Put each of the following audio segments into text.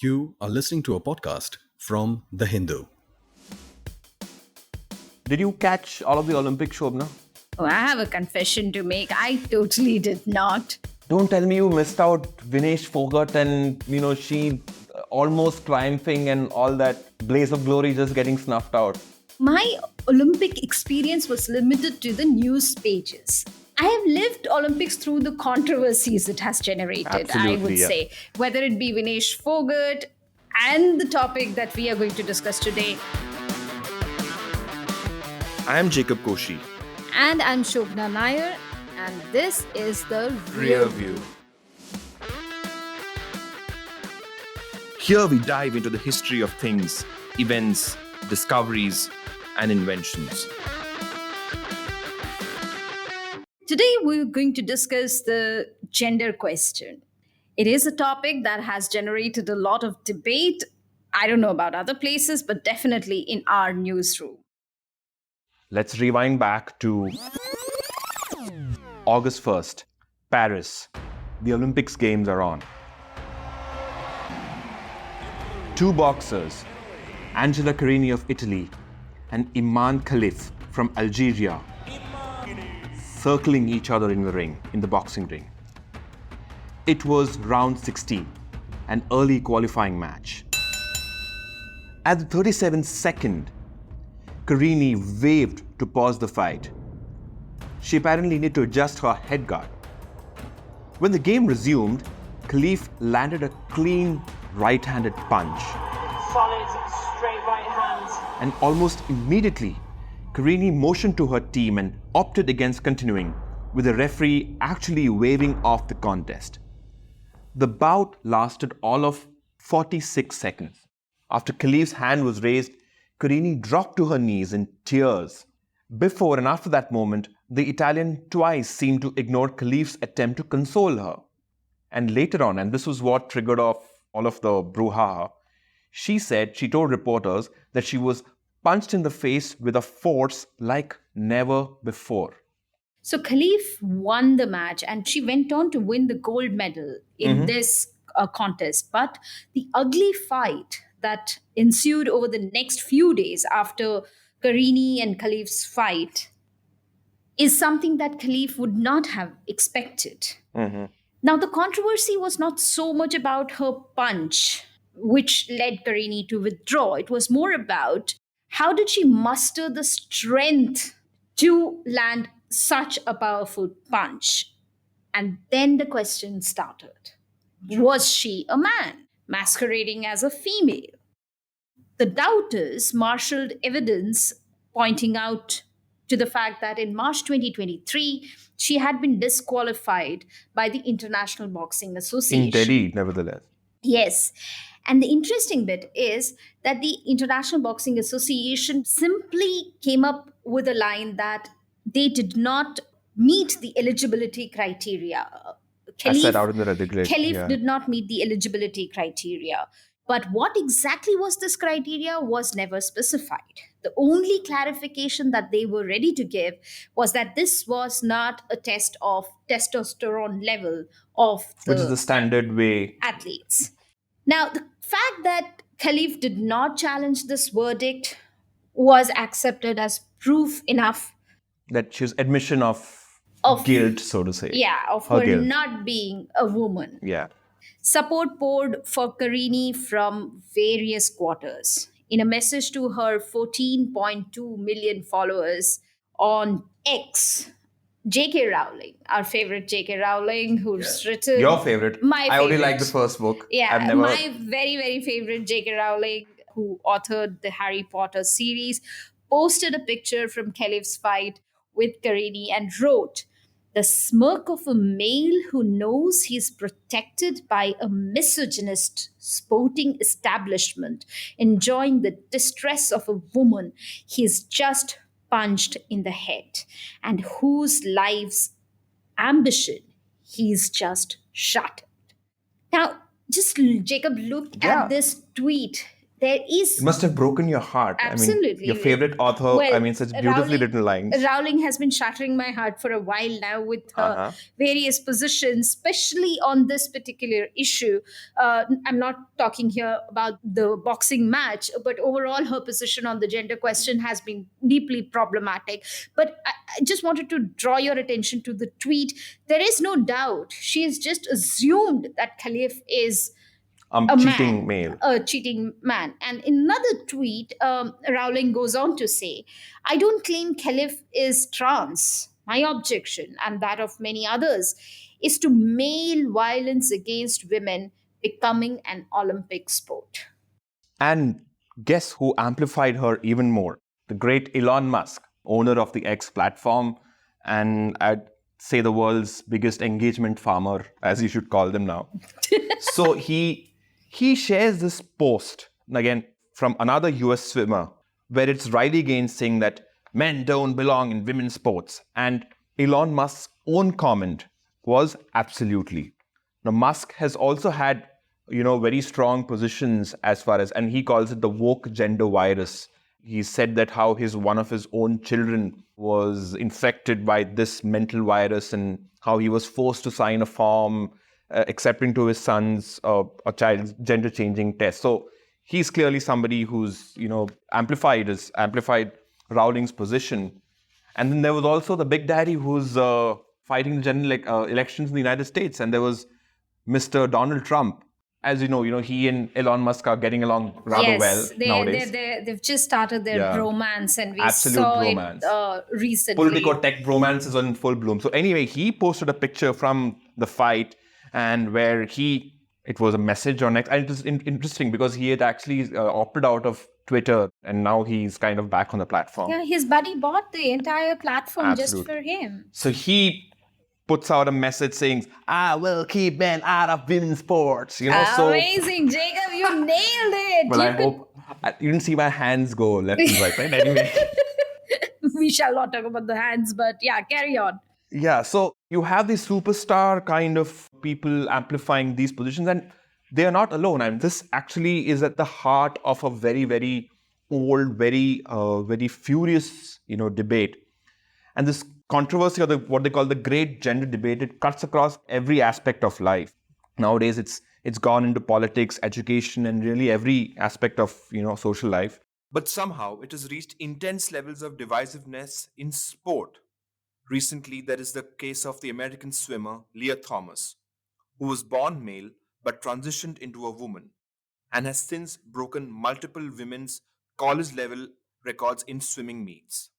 You are listening to a podcast from The Hindu. Did you catch all of the Olympics, Shobna? Oh, I have a confession to make. I totally did not. Don't tell me you missed out Vinesh Fogart and, she almost triumphing and all that blaze of glory just getting snuffed out. My Olympic experience was limited to the news pages. I have lived Olympics through the controversies it has generated, Absolutely, I would say. Whether it be Vinesh Fogart and the topic that we are going to discuss today. I am Jacob Koshi. And I'm Shobna Nair, and this is the Rearview. Here we dive into the history of things, events, discoveries, and inventions. Today, we're going to discuss the gender question. It is a topic that has generated a lot of debate. I don't know about other places, but definitely in our newsroom. Let's rewind back to August 1st, Paris. The Olympics Games are on. Two boxers, Angela Carini of Italy and Iman Khelif from Algeria, circling each other in the boxing ring. It was round 16, an early qualifying match. At the 37th second, Carini waved to pause the fight. She apparently needed to adjust her head guard. When the game resumed, Khelif landed a clean right-handed punch. Solid, straight right hand. And almost immediately, Carini motioned to her team and opted against continuing, with the referee actually waving off the contest. The bout lasted all of 46 seconds. After Khelif's hand was raised, Carini dropped to her knees in tears. Before and after that moment, the Italian twice seemed to ignore Khelif's attempt to console her. And later on, and this was what triggered off all of the brouhaha, she told reporters that she was punched in the face with a force like never before. So Khelif won the match and she went on to win the gold medal in this contest. But the ugly fight that ensued over the next few days after Carini and Khelif's fight is something that Khelif would not have expected. Now, the controversy was not so much about her punch, which led Carini to withdraw. It was more about how did she muster the strength to land such a powerful punch? And then the question started. Was she a man masquerading as a female? The doubters marshaled evidence pointing out to the fact that in March 2023, she had been disqualified by the International Boxing Association. In Delhi, nevertheless. Yes. And the interesting bit is that the International Boxing Association simply came up with a line that they did not meet the eligibility criteria. As set out in the regulation. Khelif did not meet the eligibility criteria. But what exactly was this criteria was never specified. The only clarification that they were ready to give was that this was not a test of testosterone level of Which is the standard way. athletes. Now, the fact that Khelif did not challenge this verdict was accepted as proof enough That she was admission of guilt, so to say. of Her her guilt. not being a woman. Yeah. Support poured for Carini from various quarters. In a message to her 14.2 million followers on X, J.K. Rowling, our favorite J.K. Rowling, who's written... Your favorite. My I only favorite. like the first book. Yeah, I've never... my very, very favorite J.K. Rowling, who authored the Harry Potter series, posted a picture from Khelif's fight with Carini and wrote, "The smirk of a male who knows he's protected by a misogynist sporting establishment, enjoying the distress of a woman he's just punched in the head, and whose life's ambition he's just shattered." Now, just Jacob, look at this tweet. There is It must have broken your heart. I mean, absolutely your favorite author, such beautifully written lines. Rowling has been shattering my heart for a while now with her Uh-huh. various positions, especially on this particular issue. I'm not talking here about the boxing match, but overall, her position on the gender question has been deeply problematic. But I just wanted to draw your attention to the tweet. There is no doubt she has just assumed that Khelif is a Cheating man, male. a cheating man. And in another tweet, Rowling goes on to say, I don't claim Khelif is trans. My objection, and that of many others, is to male violence against women becoming an Olympic sport. And guess who amplified her even more? The great Elon Musk, owner of the X platform, and I'd say the world's biggest engagement farmer, as you should call them now. So he shares this post, again, from another US swimmer, where it's Riley Gaines saying that men don't belong in women's sports. And Elon Musk's own comment was absolutely. Now, Musk has also had, very strong positions as far as, and he calls it the woke gender virus. He said that how one of his own children was infected by this mental virus and how he was forced to sign a form accepting to his son's a child's gender changing test. So he's clearly somebody who's amplified Rowling's position. And then there was also the big daddy who's fighting the general elections in the United States, and there was Mr. Donald Trump. As you know, he and Elon Musk are getting along rather well nowadays. They've just started their bromance, and we Absolute saw bromance. it recently. Politico-tech bromance is in full bloom. So anyway, he posted a picture from the fight, and where it was a message on X. And it was interesting because he had actually opted out of Twitter, and now he's kind of back on the platform. Yeah, his buddy bought the entire platform Absolutely. just for him. So he puts out a message saying, I will keep men out of women's sports. Amazing, Jacob, you nailed it. Well, I hope you didn't see my hands go left and right, right? Anyway. We shall not talk about the hands, but yeah, carry on. Yeah, so you have these superstar kind of people amplifying these positions, and they are not alone. And this actually is at the heart of a very, very old, very furious, debate. And this controversy, or what they call the great gender debate, it cuts across every aspect of life. Nowadays, it's gone into politics, education, and really every aspect of social life. But somehow it has reached intense levels of divisiveness in sport. Recently, there is the case of the American swimmer Leah Thomas, who was born male but transitioned into a woman and has since broken multiple women's college-level records in swimming meets.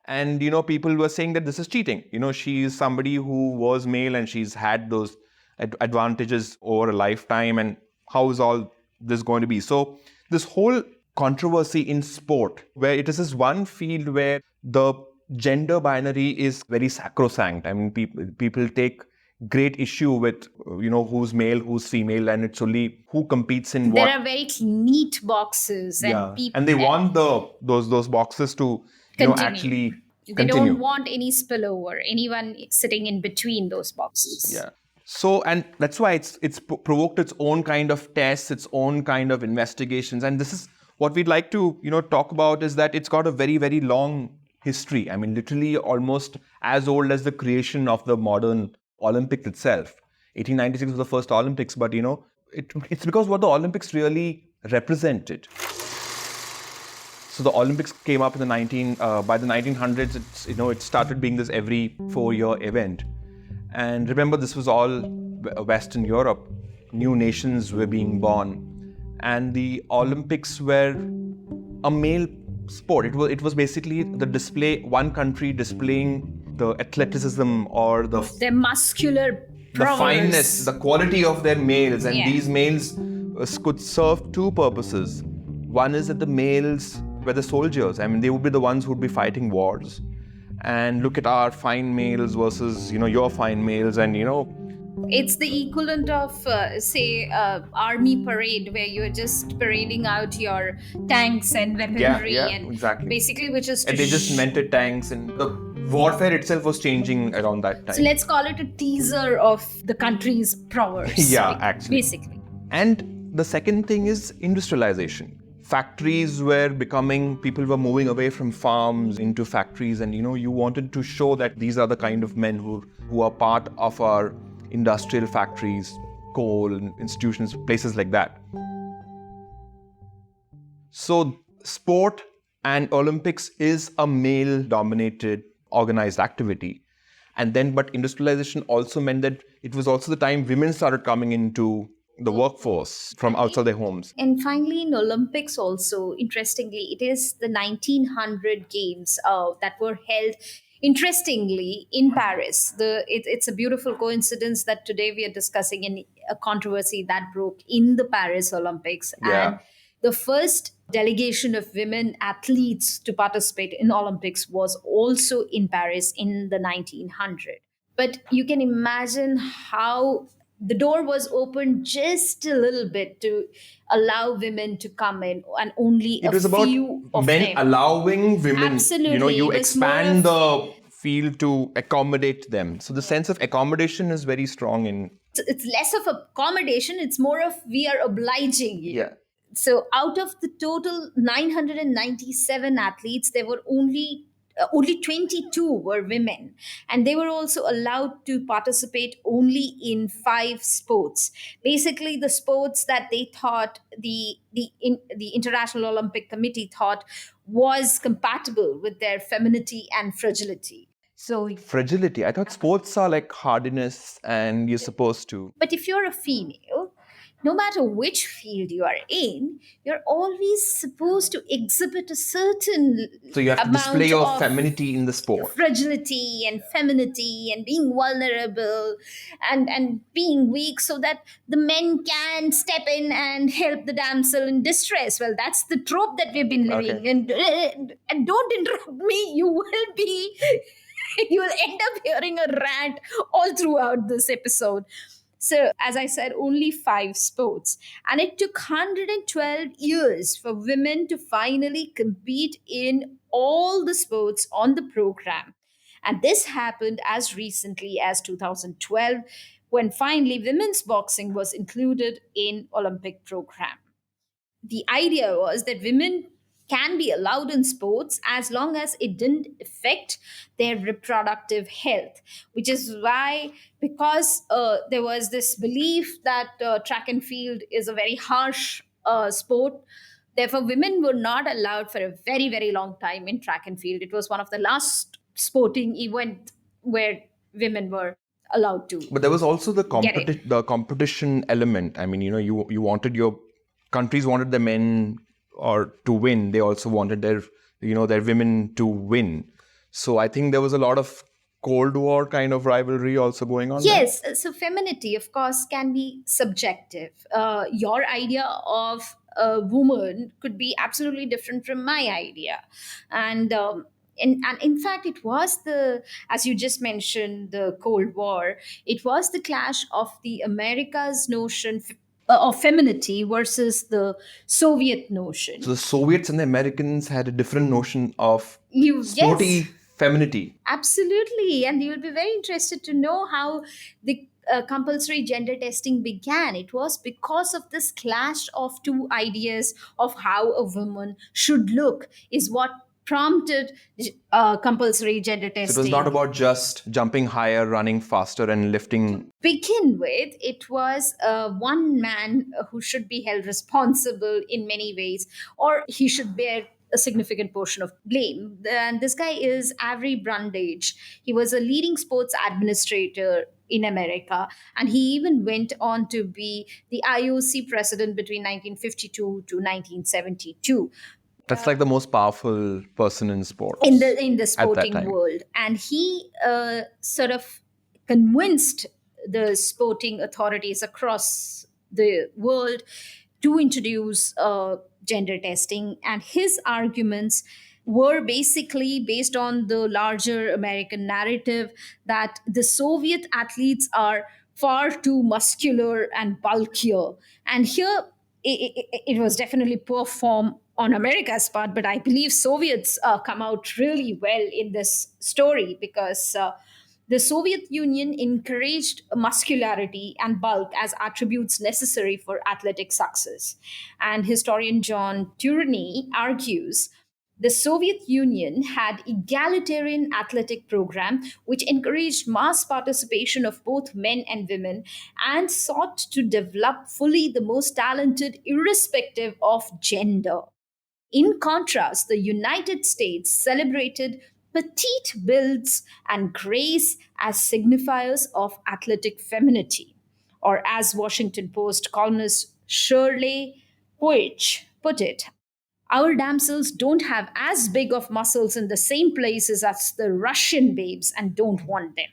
And, people were saying that this is cheating. She is somebody who was male and she's had those advantages over a lifetime. And how is all this going to be? So this whole controversy in sport, where it is this one field where the gender binary is very sacrosanct. I mean, people take great issue with, who's male, who's female, and it's only who competes in what. There are very neat boxes, and people, and they want those boxes to actually they continue. don't want any spillover, anyone sitting in between those boxes. Yeah. So, and that's why it's provoked its own kind of tests, its own kind of investigations, and this is what we'd like to talk about, is that it's got a very, very long history. I mean, literally almost as old as the creation of the modern Olympics itself. 1896 was the first Olympics, but it's because what the Olympics really represented. So the Olympics came up in by the 1900s. It started being this every 4-year event. And remember, this was all Western Europe. New nations were being born, and the Olympics were a male sport. It was basically the display, one country displaying the athleticism or their muscular prowess, the fineness, the quality of their males, and these males could serve two purposes. One is that the males were the soldiers. I mean, they would be the ones who would be fighting wars. And look at our fine males versus your fine males, and it's the equivalent of say army parade, where you're just parading out your tanks and weaponry, and exactly. basically, which is and they just invented tanks, and the warfare itself was changing around that time. So let's call it a teaser of the country's prowess. Actually, basically. And the second thing is industrialization. factories were becoming, people were moving away from farms into factories, and you wanted to show that these are the kind of men who are part of our industrial factories, coal institutions, places like that. So sport and Olympics is a male dominated organized activity. And then, but industrialization also meant that it was also the time women started coming into the workforce from outside their homes. And finally, in Olympics also, interestingly, it is the 1900 games that were held, interestingly, in Paris. It's a beautiful coincidence that today we are discussing a controversy that broke in the Paris Olympics. Yeah. And the first delegation of women athletes to participate in Olympics was also in Paris in the 1900. But you can imagine how the door was opened just a little bit to allow women to come in, and only It was about few of men them. allowing women. Absolutely. You It was expand more the field to accommodate them. So the sense of accommodation is very strong in. it's less of accommodation, it's more of we are obliging you. Yeah. So out of the total 997 athletes, there were only 22 were women, and they were also allowed to participate only in 5 sports. Basically, the sports that they thought the International Olympic Committee thought was compatible with their femininity and fragility. So, Fragility. I thought sports are like hardiness and you're supposed to. but if you're a female, no matter which field you are in, you're always supposed to exhibit a certain So you have to amount display your of femininity in the sport. fragility and femininity and being vulnerable and being weak, so that the men can step in and help the damsel in distress. Well, that's the trope that we've been living. Okay. And don't interrupt me. You will be you will end up hearing a rant all throughout this episode. So, as I said, only 5 sports. And it took 112 years for women to finally compete in all the sports on the program. And this happened as recently as 2012, when finally women's boxing was included in Olympic program. The idea was that women can be allowed in sports as long as it didn't affect their reproductive health, which is why, because there was this belief that track and field is a very harsh sport, therefore women were not allowed for a very, very long time in track and field. It was one of the last sporting event where women were allowed to. But there was also the Get it. the competition element. I mean, you wanted your countries wanted the men or to win. They also wanted their women to win. So I think there was a lot of Cold War kind of rivalry also going on. Yes, so femininity, of course, can be subjective. Your idea of a woman could be absolutely different from my idea. And in fact, it was as you just mentioned, the Cold War, it was the clash of the America's notion of femininity versus the Soviet notion. So the Soviets and the Americans had a different notion of Yes. sporty femininity. Absolutely. And you'll be very interested to know how the compulsory gender testing began. It was because of this clash of two ideas of how a woman should look, is what prompted compulsory gender So it testing. was not about just jumping higher, running faster, and lifting. Begin with, it was one man who should be held responsible in many ways, or he should bear a significant portion of blame. And this guy is Avery Brundage. He was a leading sports administrator in America, and he even went on to be the IOC president between 1952 to 1972. That's like the most powerful person in sports. In the that sporting time. world, and he sort of convinced the sporting authorities across the world to introduce gender testing, and his arguments were basically based on the larger American narrative that the Soviet athletes are far too muscular and bulkier. And here it was definitely poor form on America's part, but I believe Soviets come out really well in this story, because The Soviet Union encouraged muscularity and bulk as attributes necessary for athletic success. And historian John Carini argues the Soviet Union had egalitarian athletic program which encouraged mass participation of both men and women and sought to develop fully the most talented irrespective of gender. In contrast, the United States celebrated petite builds and grace as signifiers of athletic femininity, or as Washington Post columnist Shirley Poich put it, our damsels don't have as big of muscles in the same places as the Russian babes and don't want them.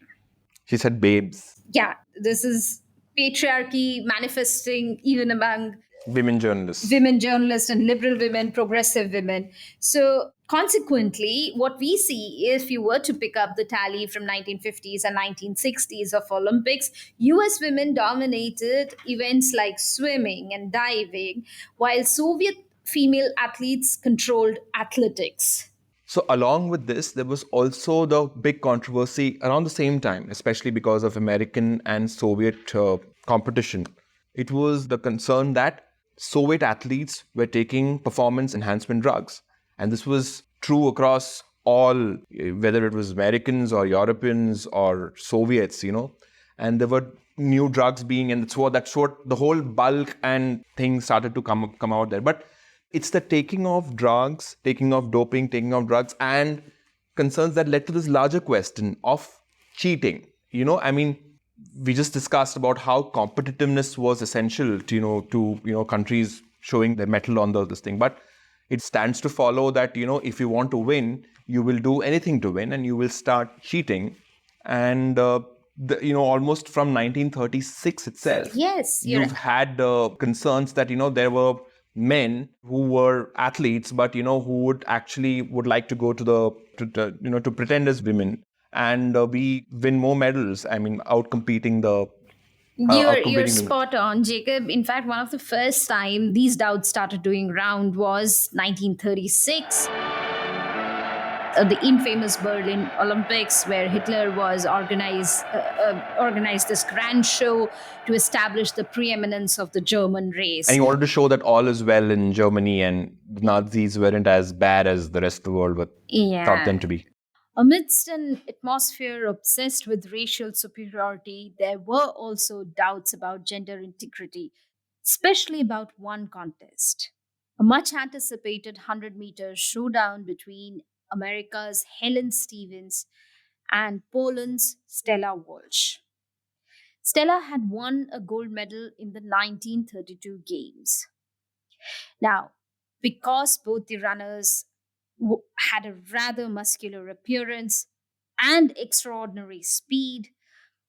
She said babes, Yeah, this is patriarchy manifesting even among women journalists. women journalists and liberal women, progressive women. So consequently, what we see, if you were to pick up the tally from 1950s and 1960s of Olympics, US women dominated events like swimming and diving, while Soviet female athletes controlled athletics. So, along with this, there was also the big controversy around the same time, especially because of American and Soviet competition. It was the concern that Soviet athletes were taking performance enhancement drugs. And this was true across all, whether it was Americans or Europeans or Soviets, and there were new drugs being, and that's what the whole bulk and things started to come out there. But it's the taking of drugs, taking of doping, taking of drugs, and concerns that led to this larger question of cheating. We just discussed about how competitiveness was essential to countries showing their mettle on this thing. But it stands to follow that, if you want to win, you will do anything to win and you will start cheating. And, almost from 1936 itself, Yes, you've had concerns that, there were men who were athletes, but who would like to go to pretend as women, and we win more medals. Out competing the You're spot on, Jacob. In fact, one of the first time these doubts started doing round was 1936. The infamous Berlin Olympics, where Hitler was organized this grand show to establish the preeminence of the German race. And he wanted to show that all is well in Germany and the Nazis weren't as bad as the rest of the world thought them to be. Amidst an atmosphere obsessed with racial superiority, there were also doubts about gender integrity, especially about one contest. A much anticipated 100-meter showdown between America's Helen Stevens and Poland's Stella Walsh. Stella had won a gold medal in the 1932 Games. Now, because both the runners had a rather muscular appearance and extraordinary speed,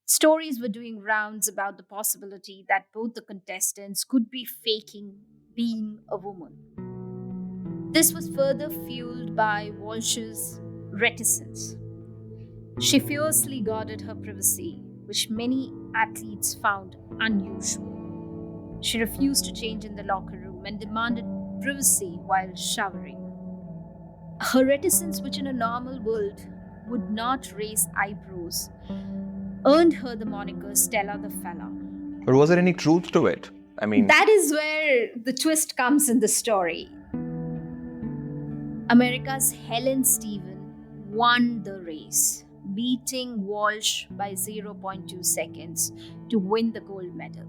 stories were doing rounds about the possibility that both the contestants could be faking being a woman. This was further fueled by Walsh's reticence. She fiercely guarded her privacy, which many athletes found unusual. She refused to change in the locker room and demanded privacy while showering. Her reticence, which in a normal world would not raise eyebrows, earned her the moniker Stella the Fella. But was there any truth to it? That is where the twist comes in the story. America's Helen Stevens won the race, beating Walsh by 0.2 seconds to win the gold medal.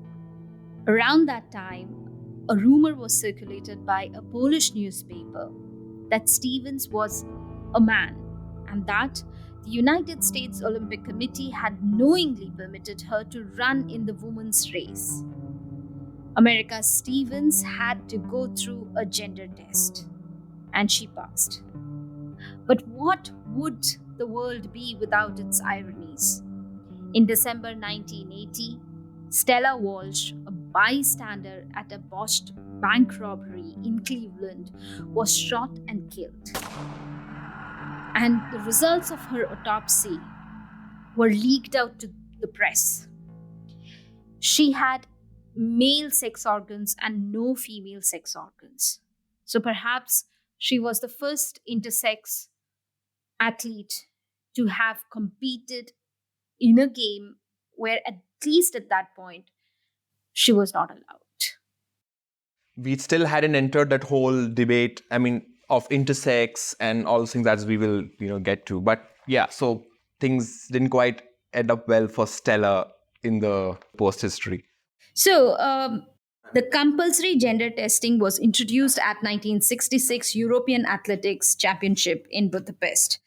Around that time, a rumor was circulated by a Polish newspaper that Stevens was a man and that the United States Olympic Committee had knowingly permitted her to run in the women's race. America's Stevens had to go through a gender test, and she passed. But what would the world be without its ironies? In December 1980, Stella Walsh, a bystander at a botched bank robbery in Cleveland, was shot and killed. And the results of her autopsy were leaked out to the press. She had male sex organs and no female sex organs. So perhaps she was the first intersex athlete to have competed in a game where, at least at that point, she was not allowed. We still hadn't entered that whole debate, of intersex and all those things that we will, get to. But yeah, so things didn't quite end up well for Stella in the post-history. So, the compulsory gender testing was introduced at 1966 European Athletics Championship in Budapest.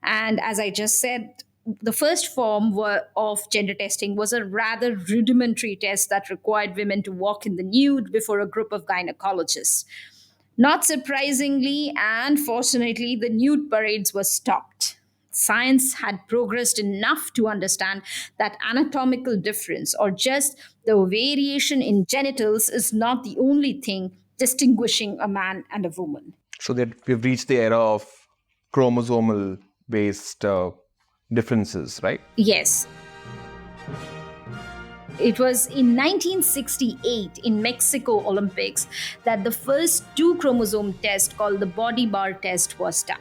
And as I just said, the first form of gender testing was a rather rudimentary test that required women to walk in the nude before a group of gynecologists. Not surprisingly, and fortunately, the nude parades were stopped. Science had progressed enough to understand that anatomical difference, or just the variation in genitals, is not the only thing distinguishing a man and a woman. So that we've reached the era of chromosomal based differences, right? Yes. It was in 1968 in Mexico Olympics that the first 2-chromosome test called the body bar test was done.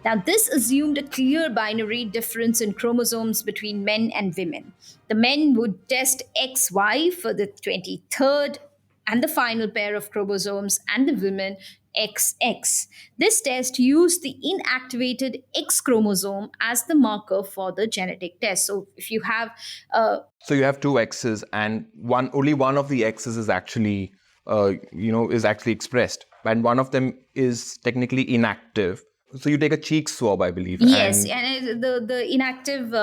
Now, this assumed a clear binary difference in chromosomes between men and women. The men would test XY for the 23rd and the final pair of chromosomes, and the women XX. This test used the inactivated X chromosome as the marker for the genetic test. So if you have So you have two X's, and only one of the X's is actually expressed, and one of them is technically inactive. So you take a cheek swab, I believe. Yes, and the inactive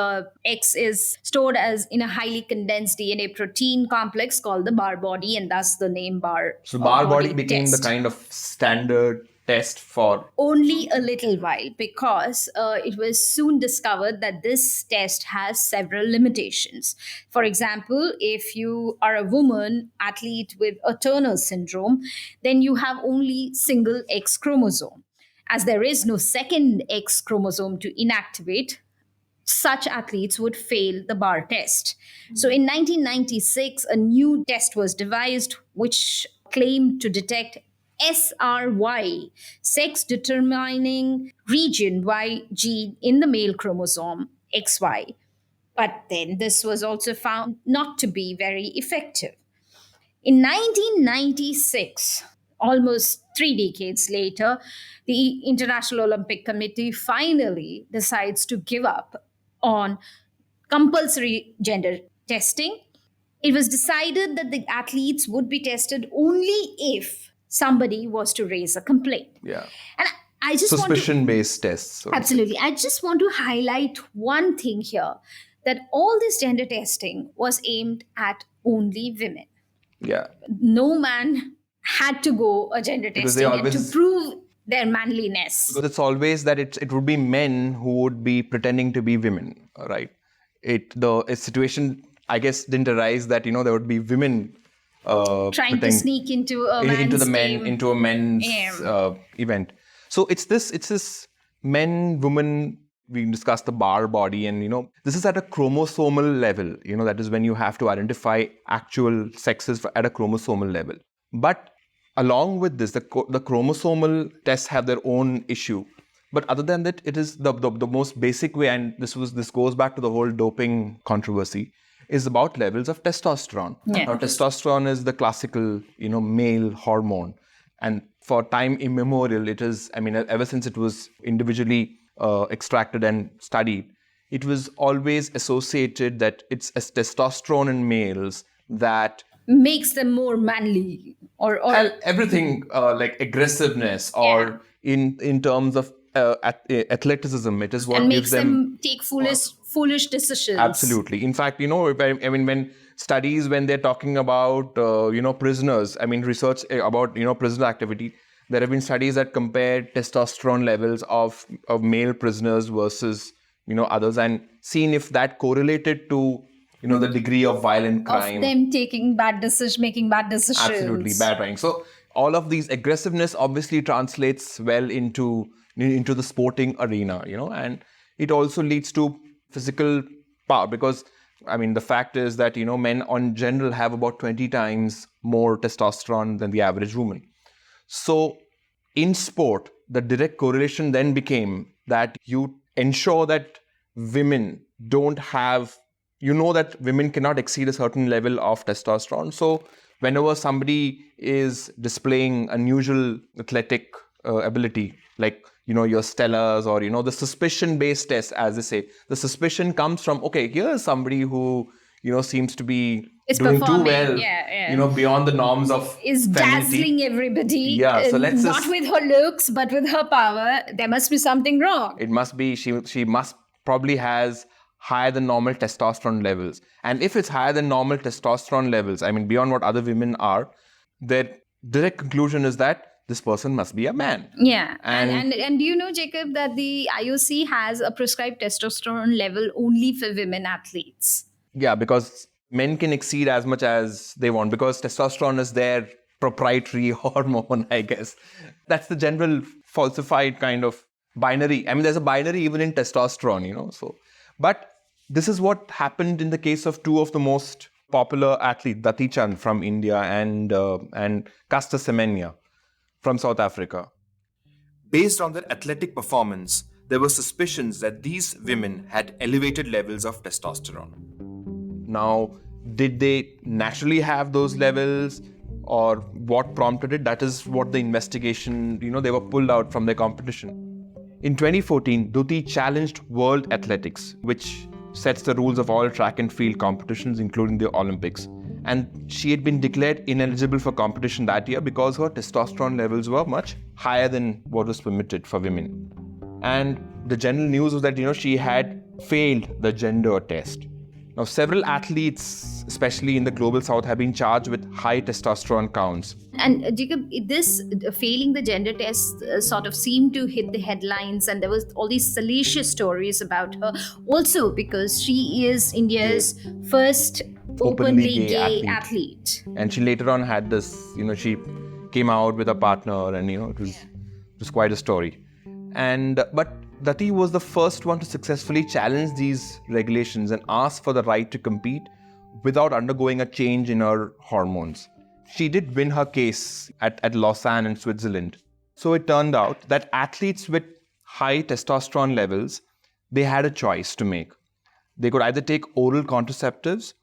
X is stored as in a highly condensed DNA protein complex called the bar body, and thus the name bar. So bar body body became test. the kind of standard test for... Only a little while, because it was soon discovered that this test has several limitations. For example, if you are a woman athlete with a Turner syndrome, then you have only single X chromosome. As there is no second X chromosome to inactivate, such athletes would fail the bar test. So in 1996, a new test was devised which claimed to detect SRY, sex determining region Y gene in the male chromosome XY. But then this was also found not to be very effective. In 1996, almost 3 decades later, the International Olympic Committee finally decides to give up on compulsory gender testing. It was decided that the athletes would be tested only if somebody was to raise a complaint. Yeah. And I just suspicion-based tests. So absolutely. I just want to highlight one thing here, that all this gender testing was aimed at only women. Yeah. No man had to go a gender Because they testing and always- to prove their manliness. Because it's always that it would be men who would be pretending to be women, right? The situation, I guess, didn't arise that there would be women Trying to sneak into a man's game. into a men's event. So it's this men, woman. We discussed the bar body, and this is at a chromosomal level. That is when you have to identify actual sexes at a chromosomal level. But along with this, the chromosomal tests have their own issue. But other than that, it is the most basic way, and this goes back to the whole doping controversy, is about levels of testosterone. Yeah. Now, testosterone is the classical, male hormone, and for time immemorial, it is. Ever since it was individually extracted and studied, it was always associated that it's a testosterone in males that makes them more manly, or everything like aggressiveness, or in terms of athleticism, it is what and gives makes them take foolish decisions. Absolutely. In fact, when studies, when they're talking about prisoners, research about prisoner activity, there have been studies that compare testosterone levels of male prisoners versus others, and seen if that correlated to the degree of violent crime, of them making bad decisions. Absolutely, bad crime. So all of these aggressiveness obviously translates well into the sporting arena, and it also leads to physical power, because the fact is that men on general have about 20 times more testosterone than the average woman. So in sport, the direct correlation then became that you ensure that women don't have you know that women cannot exceed a certain level of testosterone. So whenever somebody is displaying unusual athletic ability, like, your stellars or, the suspicion-based test, as they say, the suspicion comes from, okay, here's somebody who, seems to be Is doing too performing, well, yeah. beyond the norms of Is femininity. dazzling everybody. Yeah, so let's not just... with her looks, but with her power. There must be something wrong. It must be, she must probably has higher than normal testosterone levels. And if it's higher than normal testosterone levels, I mean, beyond what other women are, their direct conclusion is that this person must be a man. Yeah. And And do you know, Jacob, that the IOC has a prescribed testosterone level only for women athletes? yeah, because men can exceed as much as they want, because testosterone is their proprietary hormone, I guess. That's the general falsified kind of binary. I mean, there's a binary even in testosterone, so. But this is what happened in the case of two of the most popular athletes, Dati Chand from India and Caster Semenya from South Africa. Based on their athletic performance, there were suspicions that these women had elevated levels of testosterone. Now, did they naturally have those levels, or what prompted it? That is what the investigation, they were pulled out from their competition. In 2014, Duti challenged World Athletics, which sets the rules of all track and field competitions, including the Olympics. And she had been declared ineligible for competition that year because her testosterone levels were much higher than what was permitted for women. And the general news was that, she had failed the gender test. Now, several athletes, especially in the global south, have been charged with high testosterone counts. And Jacob, this failing the gender test sort of seemed to hit the headlines, and there was all these salacious stories about her. Also, because she is India's first openly gay athlete. And she later on had this, she came out with a partner, and it was quite a story. And but Dati was the first one to successfully challenge these regulations and ask for the right to compete without undergoing a change in her hormones. She did win her case at Lausanne in Switzerland. So it turned out that athletes with high testosterone levels, they had a choice to make. They could either take oral contraceptives,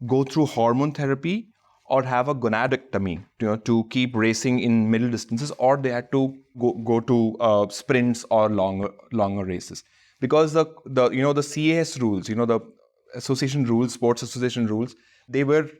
go through hormone therapy, or have a gonadectomy, to keep racing in middle distances, or they had to go to sprints or longer races. Because the CAS rules, the association rules, sports association rules, they were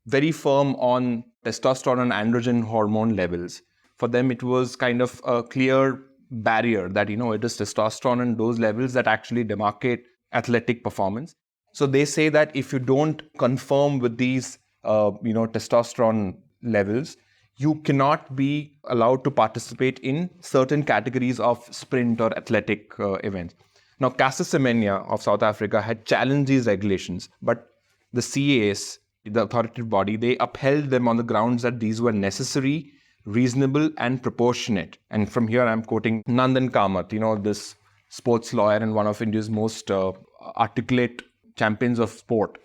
very firm on testosterone and androgen hormone levels. For them, it was kind of a clear barrier that, it is testosterone and those levels that actually demarcate athletic performance. So they say that if you don't conform with these testosterone levels, you cannot be allowed to participate in certain categories of sprint or athletic events. Now, Caster Semenya of South Africa had challenged these regulations, but the CAS, the authoritative body, they upheld them on the grounds that these were necessary, reasonable, and proportionate. And from here, I'm quoting Nandan Kamath, this sports lawyer and one of India's most articulate champions of sport.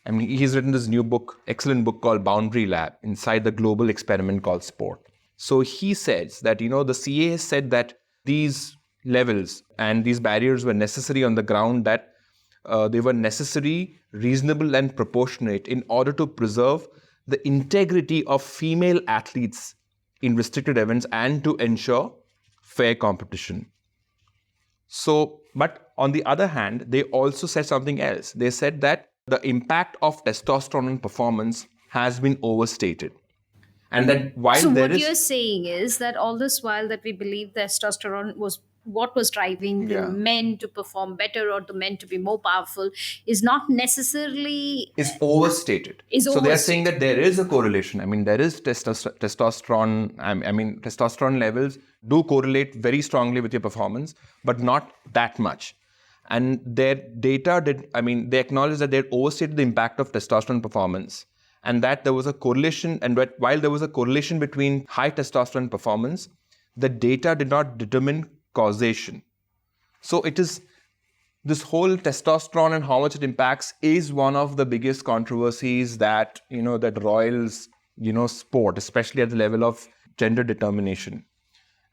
I mean, he's written this new book, excellent book called Boundary Lab, inside the global experiment called sport. So he says that, the CAS said that these levels and these barriers were necessary on the ground that they were necessary, reasonable, and proportionate in order to preserve the integrity of female athletes in restricted events and to ensure fair competition. So, but on the other hand, they also said something else. They said that the impact of testosterone on performance has been overstated. And that while so there what is... you're saying is that all this while that we believe testosterone was what was driving the men to perform better or the men to be more powerful is not necessarily... is overstated. So they are saying that there is a correlation. I mean, there is testosterone. I mean, testosterone levels do correlate very strongly with your performance, but not that much. And their data they acknowledged that they had overstated the impact of testosterone performance, and that there was a correlation. And while there was a correlation between high testosterone performance, the data did not determine causation. So it is this whole testosterone and how much it impacts is one of the biggest controversies that that roils sport, especially at the level of gender determination.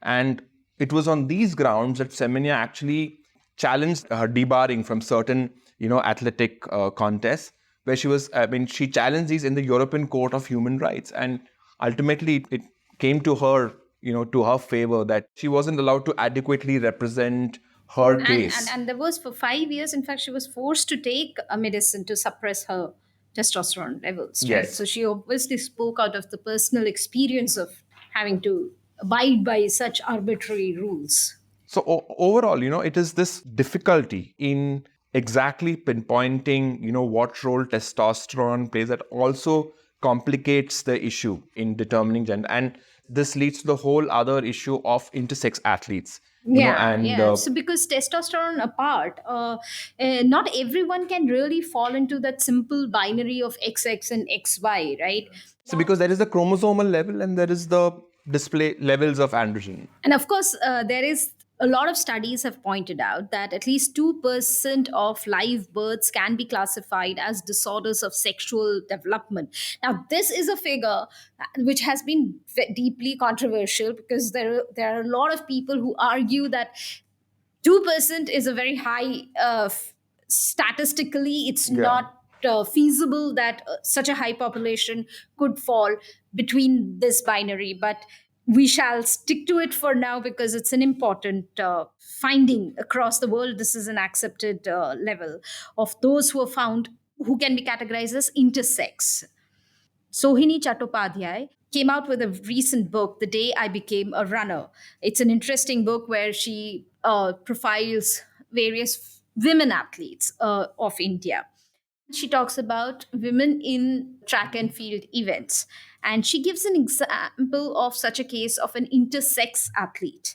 And it was on these grounds that Semenya actually challenged her debarring from certain athletic contests where she challenged these in the European Court of Human Rights, and ultimately it came to her, to her favor, that she wasn't allowed to adequately represent her case. And there was for 5 years, in fact, she was forced to take a medicine to suppress her testosterone levels, right? Yes. So she obviously spoke out of the personal experience of having to abide by such arbitrary rules. So overall, it is this difficulty in exactly pinpointing, what role testosterone plays that also complicates the issue in determining gender. And this leads to the whole other issue of intersex athletes. So because testosterone apart, not everyone can really fall into that simple binary of XX and XY, right? So because there is the chromosomal level and there is the display levels of androgen. And of course, there is a lot of studies have pointed out that at least 2% of live births can be classified as disorders of sexual development. Now, this is a figure which has been deeply controversial because there are a lot of people who argue that 2% is a very high, statistically, it's not feasible that such a high population could fall between this binary. But we shall stick to it for now because it's an important finding across the world. This is an accepted level of those who are found who can be categorized as intersex. Sohini Chattopadhyay came out with a recent book, The Day I Became a Runner. It's an interesting book where she profiles various women athletes of India. She talks about women in track and field events. And she gives an example of such a case of an intersex athlete.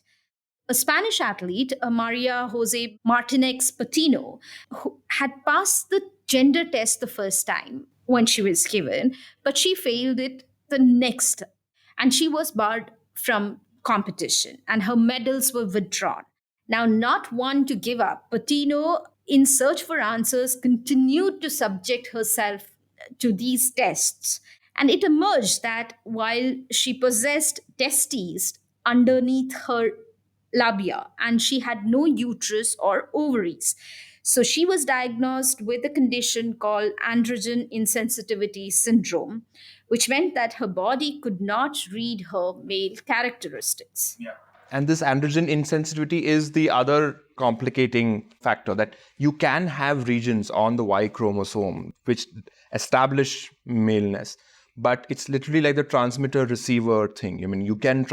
A Spanish athlete, Maria Jose Martinez Patino, who had passed the gender test the first time when she was given, but she failed it the next. And she was barred from competition and her medals were withdrawn. Now, not one to give up, Patino, in search for answers, continued to subject herself to these tests. And it emerged that while she possessed testes underneath her labia and she had no uterus or ovaries. So she was diagnosed with a condition called androgen insensitivity syndrome, which meant that her body could not read her male characteristics. And this androgen insensitivity is the other complicating factor, that you can have regions on the Y chromosome which establish maleness, but it's literally like the transmitter receiver thing. I mean, you can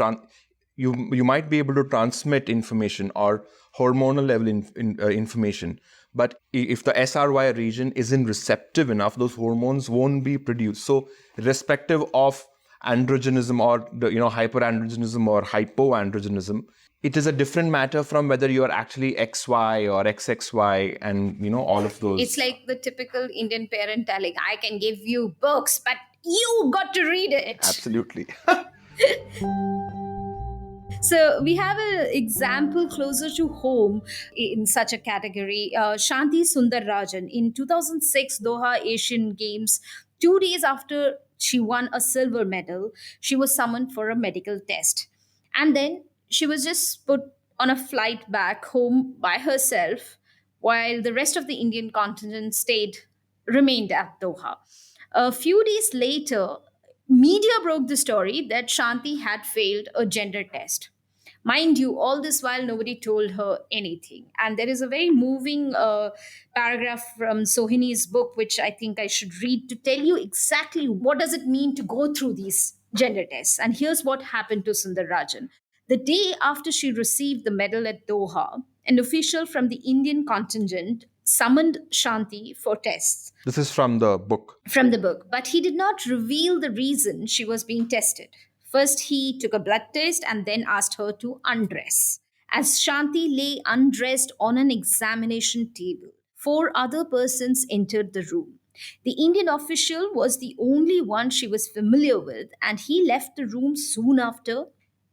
you might be able to transmit information or hormonal level information, but if the SRY region isn't receptive enough, those hormones won't be produced. So irrespective of androgenism or hyperandrogenism or hypoandrogenism, it is a different matter from whether you are actually XY or XXY and all of those. It's like the typical Indian parent telling, I can give you books, but you got to read it. Absolutely. So we have an example closer to home in such a category. Shanti Sundararajan in 2006 Doha Asian Games, 2 days after she won a silver medal, she was summoned for a medical test. And then she was just put on a flight back home by herself while the rest of the Indian contingent remained at Doha. A few days later, media broke the story that Shanti had failed a gender test. Mind you, all this while nobody told her anything. And there is a very moving paragraph from Sohini's book, which I think I should read to tell you exactly what does it mean to go through these gender tests. And here's what happened to Sundararajan. The day after she received the medal at Doha, an official from the Indian contingent summoned Shanti for tests. This is from the book. From the book. But he did not reveal the reason she was being tested. First, he took a blood test and then asked her to undress. As Shanti lay undressed on an examination table, 4 other persons entered the room. The Indian official was the only one she was familiar with, and he left the room soon after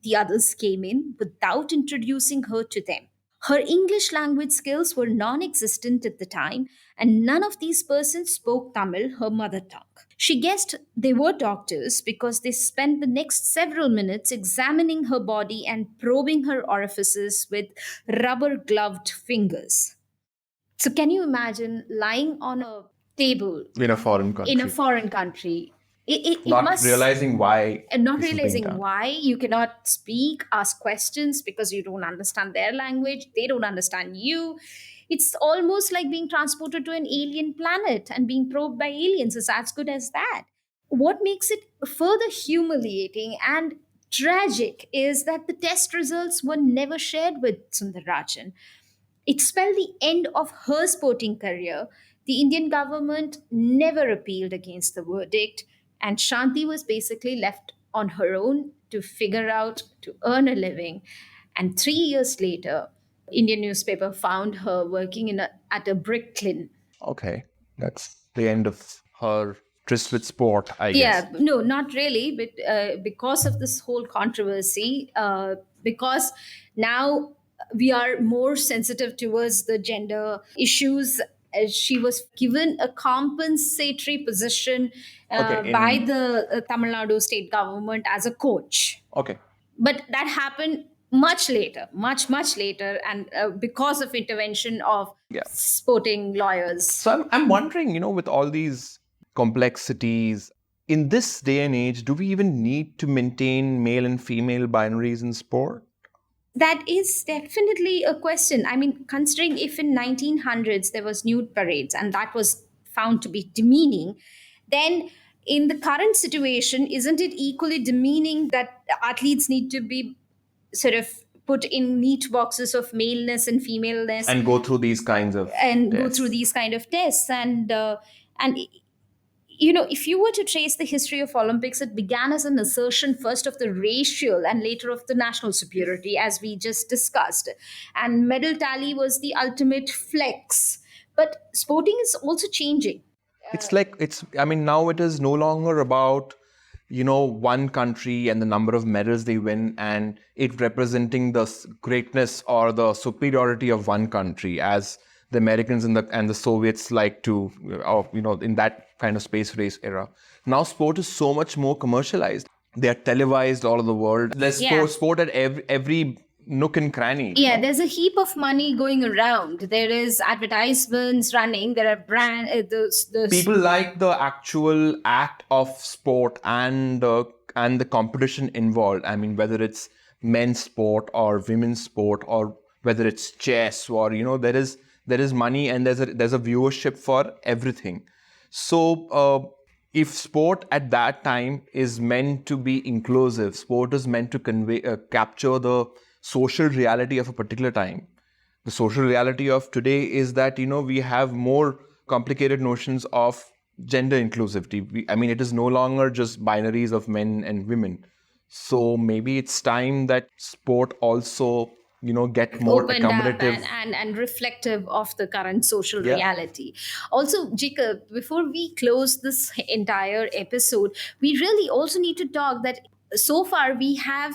the others came in without introducing her to them. Her English language skills were non existent at the time, and none of these persons spoke Tamil, her mother tongue. She guessed they were doctors because they spent the next several minutes examining her body and probing her orifices with rubber gloved fingers. So can you imagine lying on a table In a foreign in a country. foreign country? It Not must, realizing why and not this is being realizing done. why. You cannot speak, ask questions because you don't understand their language, they don't understand you. It's almost like being transported to an alien planet and being probed by aliens. Is as good as that. What makes it further humiliating and tragic is that the test results were never shared with Sundarajan. It spelled the end of her sporting career. The Indian government never appealed against the verdict, and Shanti was basically left on her own to figure out to earn a living. And 3 years later, Indian newspaper found her working at a brick kiln. Okay, that's the end of her tryst with sport, I guess. Yeah, no, not really, but because of this whole controversy, because now we are more sensitive towards the gender issues. She was given a compensatory position Okay, by the Tamil Nadu state government as a coach. Okay. But that happened much later, much later, and because of intervention of Yeah. sporting lawyers. So I'm wondering, with all these complexities, in this day and age, do we even need to maintain male and female binaries in sport? That is definitely a question. I mean, considering if in 1900s there was nude parades and that was found to be demeaning, then in the current situation, isn't it equally demeaning that athletes need to be sort of put in neat boxes of maleness and femaleness And go through these kinds of and go tests. through these kind of tests? And if you were to trace the history of Olympics, it began as an assertion first of the racial and later of the national superiority, as we just discussed. And medal tally was the ultimate flex. But sporting is also changing. Now it is no longer about, one country and the number of medals they win and it representing the greatness or the superiority of one country, as the Americans and the Soviets like to, in that kind of space race era. Now sport is so much more commercialized. They are televised all over the world. There's Yeah. sport at every nook and cranny. Yeah, there's a heap of money going around. There is advertisements running. There are those People like the actual act of sport and the competition involved. I mean, whether it's men's sport or women's sport or whether it's chess or there is money and there's a viewership for everything. So if sport at that time is meant to be inclusive, sport is meant to capture the social reality of a particular time. The social reality of today is that, we have more complicated notions of gender inclusivity. It is no longer just binaries of men and women. So maybe it's time that sport also, get more opened up accommodative. and reflective of the current social Yeah. reality. Also, Jacob, before we close this entire episode, we really also need to talk that so far we have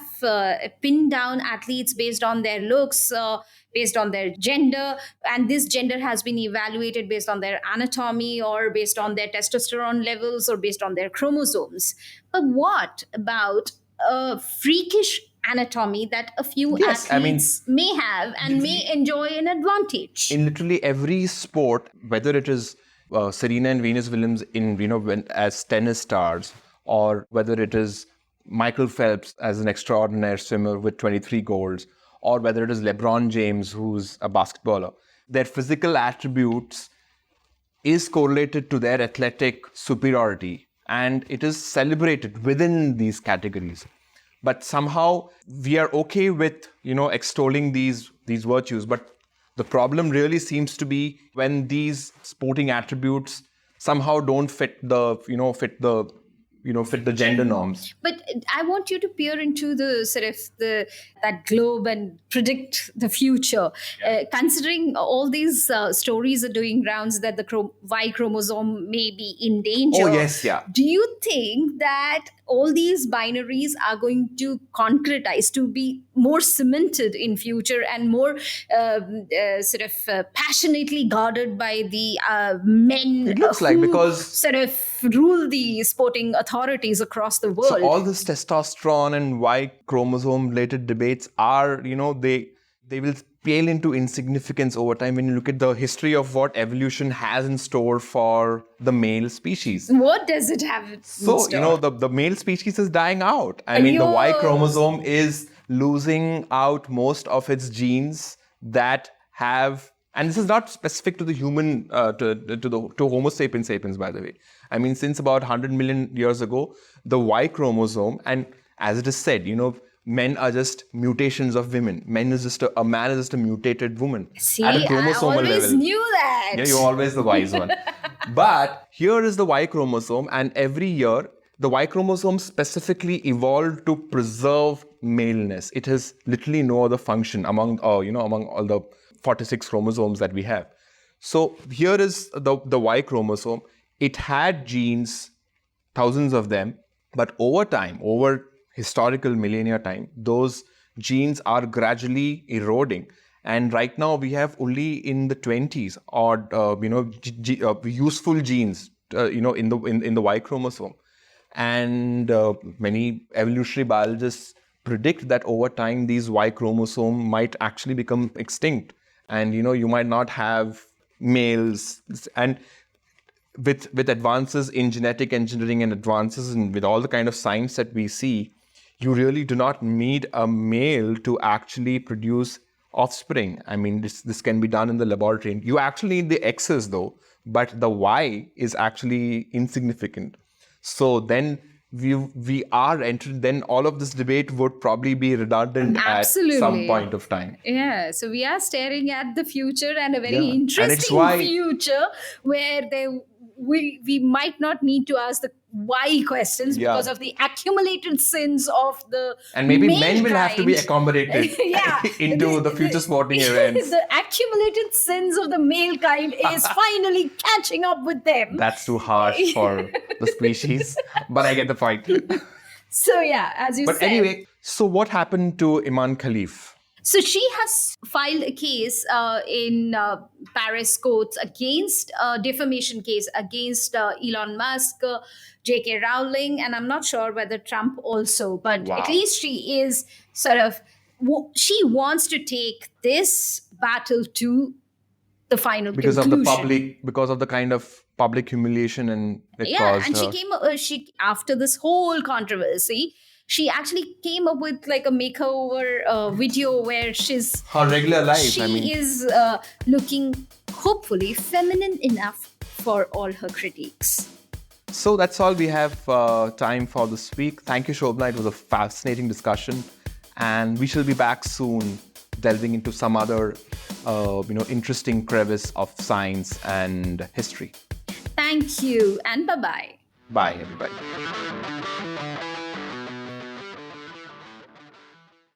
pinned down athletes based on their looks, based on their gender, and this gender has been evaluated based on their anatomy or based on their testosterone levels or based on their chromosomes. But what about a freakish anatomy that a few Yes, athletes may have and may enjoy an advantage? In literally every sport, whether it is Serena and Venus Williams as tennis stars, or whether it is Michael Phelps as an extraordinary swimmer with 23 golds, or whether it is LeBron James who's a basketballer, their physical attributes is correlated to their athletic superiority and it is celebrated within these categories. But somehow we are okay with, extolling these virtues. But the problem really seems to be when these sporting attributes somehow don't fit the gender norms. But I want you to peer into the sort of that globe and predict the future. Considering all these stories are doing rounds that the Y chromosome may be in danger. Oh, yes, yeah. Do you think that all these binaries are going to concretize, to be more cemented in future and more passionately guarded by the men It looks like, who because sort of rule the sporting authorities across the world? So all this testosterone and Y chromosome related debates are, they will pale into insignificance over time when you look at the history of what evolution has in store for the male species. What does it have in So, store? the male species is dying out. I mean, the Y chromosome is losing out most of its genes that have, and this is not specific to the human, to Homo sapiens sapiens, by the way. I mean, since about 100 million years ago, the Y chromosome, and as it is said, men are just mutations of women. A man is just a mutated woman. See, at a I chromosomal always level. knew that. Yeah, you're always the wise one. But here is the Y chromosome, and every year, the Y chromosome specifically evolved to preserve maleness. It has literally no other function among all the 46 chromosomes that we have. So here is the Y chromosome. It had genes, thousands of them, but over time, over historical millennia time, those genes are gradually eroding. And right now we have only in the 20s odd, useful genes, in the Y chromosome. And many evolutionary biologists predict that over time these Y chromosome might actually become extinct, and you might not have males. And with advances in genetic engineering and advances in with all the kind of science that we see, you really do not need a male to actually produce offspring. I mean, this can be done in the laboratory. You actually need the X's though, but the Y is actually insignificant. So then we are entered, then all of this debate would probably be redundant Absolutely. at some point of time. Yeah, so we are staring at the future, and a very Yeah. And it's interesting why- future where we might not need to ask the why questions Yeah. because of the accumulated sins of the And maybe male men will have to be kind. accommodated Yeah. into the future sporting events. The accumulated sins of the male kind is finally catching up with them. That's too harsh for the species, but I get the point. So yeah, as you But said. anyway, so what happened to Iman Khelif? So she has filed a case in Paris courts against defamation case against Elon Musk, J.K. Rowling, and I'm not sure whether Trump also, but Wow. at least she is sort of she wants to take this battle to the final Because conclusion. because of the kind of public humiliation and it Yeah, caused and her. she after this whole controversy, she actually came up with like a makeover video where she's Her regular life, she I mean. is looking hopefully feminine enough for all her critiques. So that's all we have time for this week. Thank you, Shobna. It was a fascinating discussion, and we shall be back soon, delving into some other, interesting crevice of science and history. Thank you, and bye-bye. Bye, everybody.